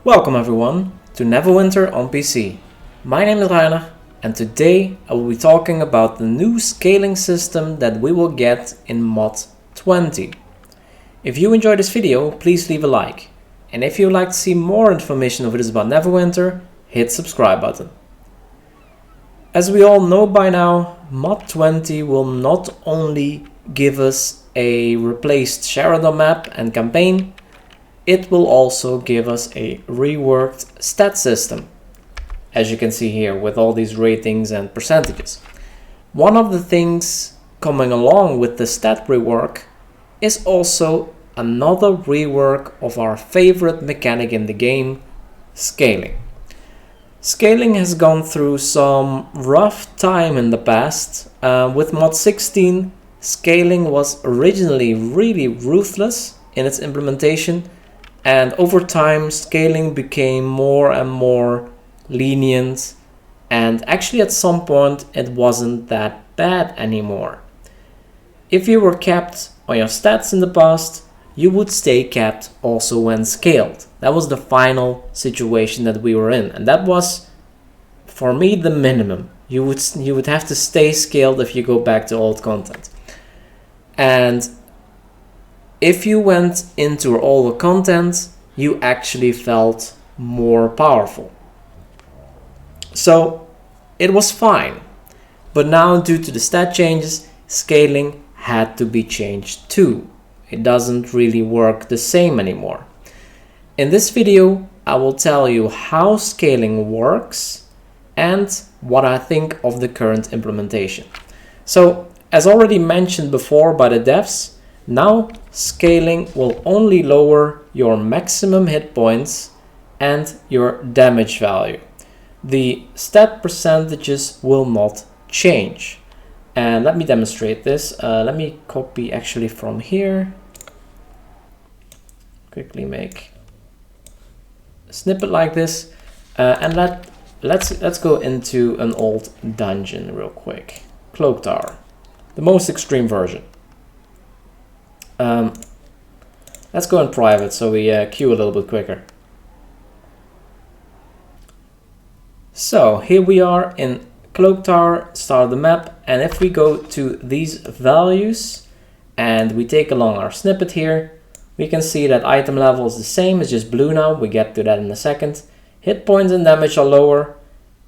Welcome everyone to Neverwinter on PC. My name is Rainer and today I will be talking about the new scaling system that we will get in mod 20. If you enjoyed this video, please leave a like. And if you would like to see more information of this about Neverwinter, hit subscribe button. As we all know by now, mod 20 will not only give us a replaced Jarrod map and campaign, it will also give us a reworked stat system, as you can see here with all these ratings and percentages. One of the things coming along with the stat rework is also another rework of our favorite mechanic in the game, scaling. Scaling has gone through some rough time in the past. With mod 16, scaling was originally really ruthless in its implementation, and over time scaling became more and more lenient, and actually at some point it wasn't that bad anymore. If you were capped on your stats in the past, you would stay capped also when scaled. That was the final situation that we were in, and that was for me the minimum. You would have to stay scaled if you go back to old content. And if you went into older content, you actually felt more powerful. So it was fine. But now, due to the stat changes, scaling had to be changed too. It doesn't really work the same anymore. In this video, I will tell you how scaling works and what I think of the current implementation. So, as already mentioned before by the devs, now scaling will only lower your maximum hit points and your damage value. The stat percentages will not change. And let me demonstrate this. Let me copy actually from here. Quickly make a snippet like this. And let's go into an old dungeon real quick. Cloak Tower, the most extreme version. Let's go in private so we queue a little bit quicker. So here we are in Cloak Tower, start of the map, and if we go to these values and we take along our snippet here, we can see that item level is the same, it's just blue now, we get to that in a second. Hit points and damage are lower,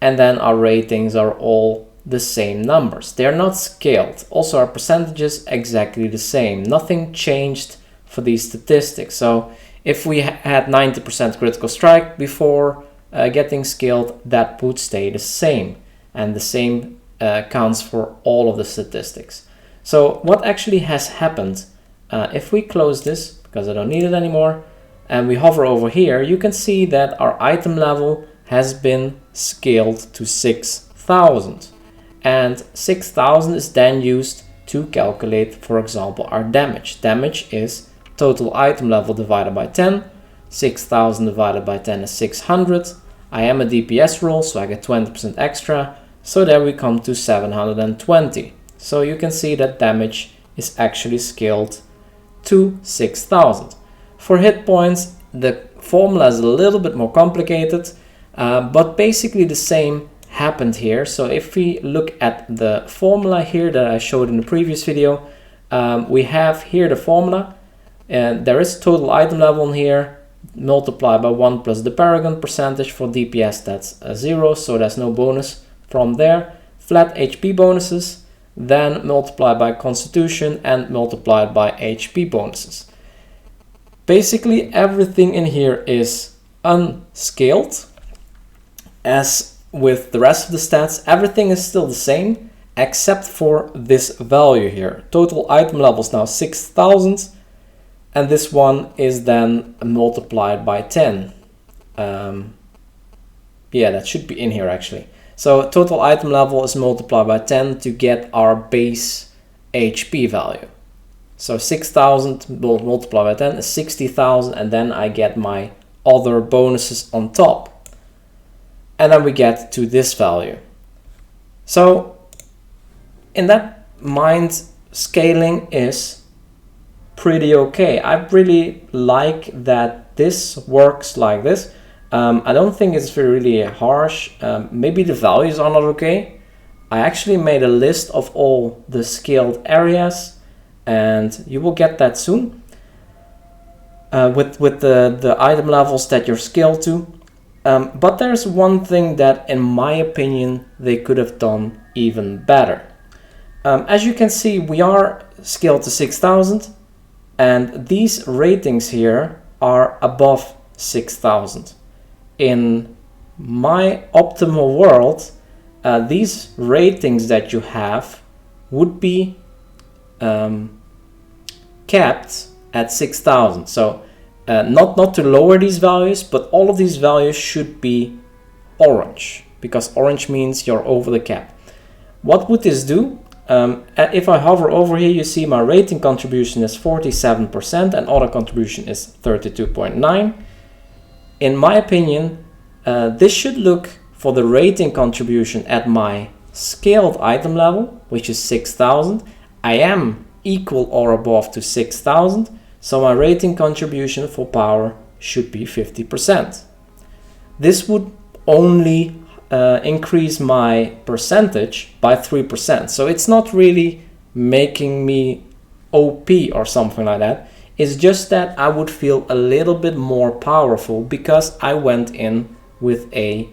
and then our ratings are all the same numbers. They're not scaled. Also our percentages exactly the same. Nothing changed for these statistics. So if we had 90% critical strike before getting scaled, that would stay the same. And the same counts for all of the statistics. So what actually has happened, if we close this, because I don't need it anymore, and we hover over here, you can see that our item level has been scaled to 6,000. And 6,000 is then used to calculate, for example, our damage. Damage is total item level divided by 10. 6,000 divided by 10 is 600. I am a DPS roll, so I get 20% extra. So there we come to 720. So you can see that damage is actually scaled to 6,000. For hit points, the formula is a little bit more complicated, but basically the same happened here. So if we look at the formula here that I showed in the previous video, we have here the formula, and there is total item level in here, multiplied by 1 plus the paragon percentage. For DPS that's 0, so there's no bonus from there. Flat HP bonuses, then multiplied by constitution and multiplied by HP bonuses. Basically everything in here is unscaled. As with the rest of the stats, everything is still the same except for this value here. Total item level is now 6,000, and this one is then multiplied by 10. Yeah, that should be in here actually. So total item level is multiplied by 10 to get our base HP value. So 6,000 multiplied by 10 is 60,000, and then I get my other bonuses on top. And then we get to this value. So in that mind, scaling is pretty okay. I really like that this works like this. I don't think it's really harsh. Maybe the values are not okay. I actually made a list of all the scaled areas, and you will get that soon with the item levels that you're scaled to. But there's one thing that, in my opinion, they could have done even better. As you can see, we are scaled to 6,000, and these ratings here are above 6,000. In my optimal world, these ratings that you have would be capped at 6,000. So not to lower these values, but all of these values should be orange, because orange means you're over the cap. What would this do? If I hover over here, you see my rating contribution is 47% and auto contribution is 32.9. In my opinion, this should look for the rating contribution at my scaled item level, which is 6,000. I am equal or above to 6,000, so my rating contribution for power should be 50%. This would only increase my percentage by 3%. So it's not really making me OP or something like that. It's just that I would feel a little bit more powerful because I went in with a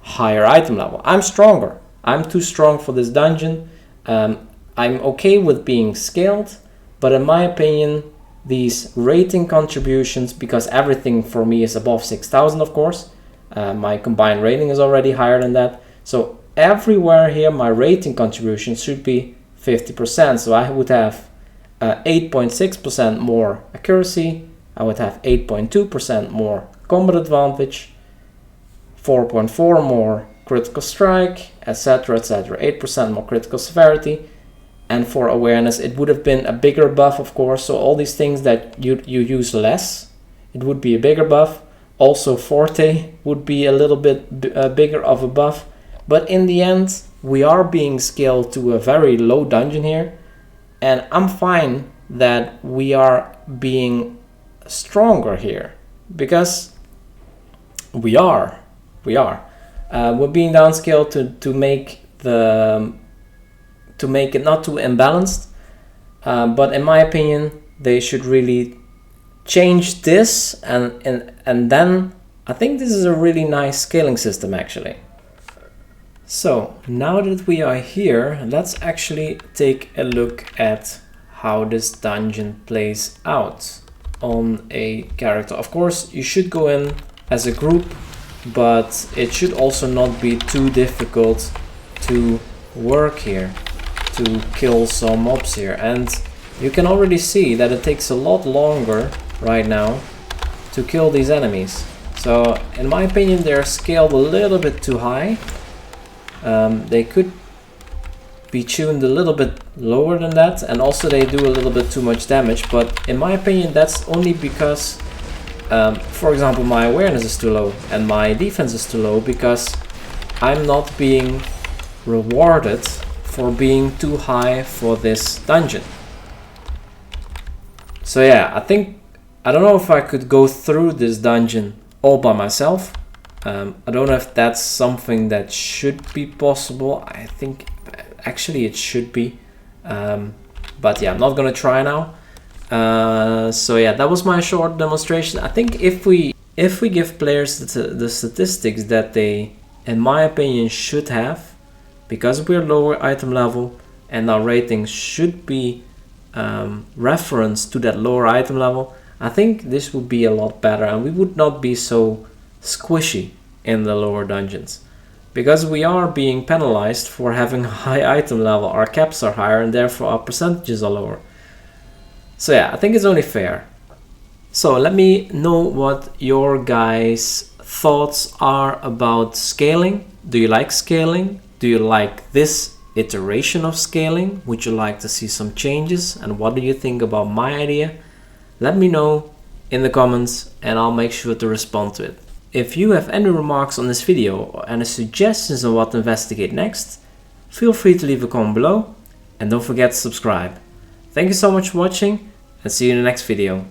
higher item level. I'm stronger. I'm too strong for this dungeon. I'm okay with being scaled, but in my opinion, these rating contributions, because everything for me is above 6,000, of course, my combined rating is already higher than that. So everywhere here, my rating contribution should be 50%. So I would have 8.6% more accuracy. I would have 8.2% more combat advantage, 4.4 more critical strike, etc, etc, 8% more critical severity. And for awareness, it would have been a bigger buff, of course. So all these things that you use less, it would be a bigger buff. Also, Forte would be a little bit bigger of a buff. But in the end, we are being scaled to a very low dungeon here. And I'm fine that we are being stronger here. Because we are. We're being downscaled to make it not too imbalanced. But in my opinion, they should really change this, and then I think this is a really nice scaling system actually. So now that we are here, let's actually take a look at how this dungeon plays out on a character. Of course, you should go in as a group, but it should also not be too difficult to work here, to kill some mobs here. And you can already see that it takes a lot longer right now to kill these enemies. So in my opinion, they're scaled a little bit too high. They could be tuned a little bit lower than that, and also they do a little bit too much damage. But in my opinion, that's only because for example, my awareness is too low and my defense is too low, because I'm not being rewarded for being too high for this dungeon. So yeah, I don't know if I could go through this dungeon all by myself. I don't know if that's something that should be possible. I think actually it should be. But yeah, I'm not gonna try now. So yeah, that was my short demonstration. I think if we give players the statistics that they, in my opinion, should have, because we're lower item level and our ratings should be referenced to that lower item level, I think this would be a lot better and we would not be so squishy in the lower dungeons. Because we are being penalized for having a high item level, our caps are higher and therefore our percentages are lower. So yeah, I think it's only fair. So let me know what your guys' thoughts are about scaling. Do you like scaling? Do you like this iteration of scaling? Would you like to see some changes? And what do you think about my idea? Let me know in the comments and I'll make sure to respond to it. If you have any remarks on this video or any suggestions on what to investigate next, feel free to leave a comment below and don't forget to subscribe. Thank you so much for watching and see you in the next video.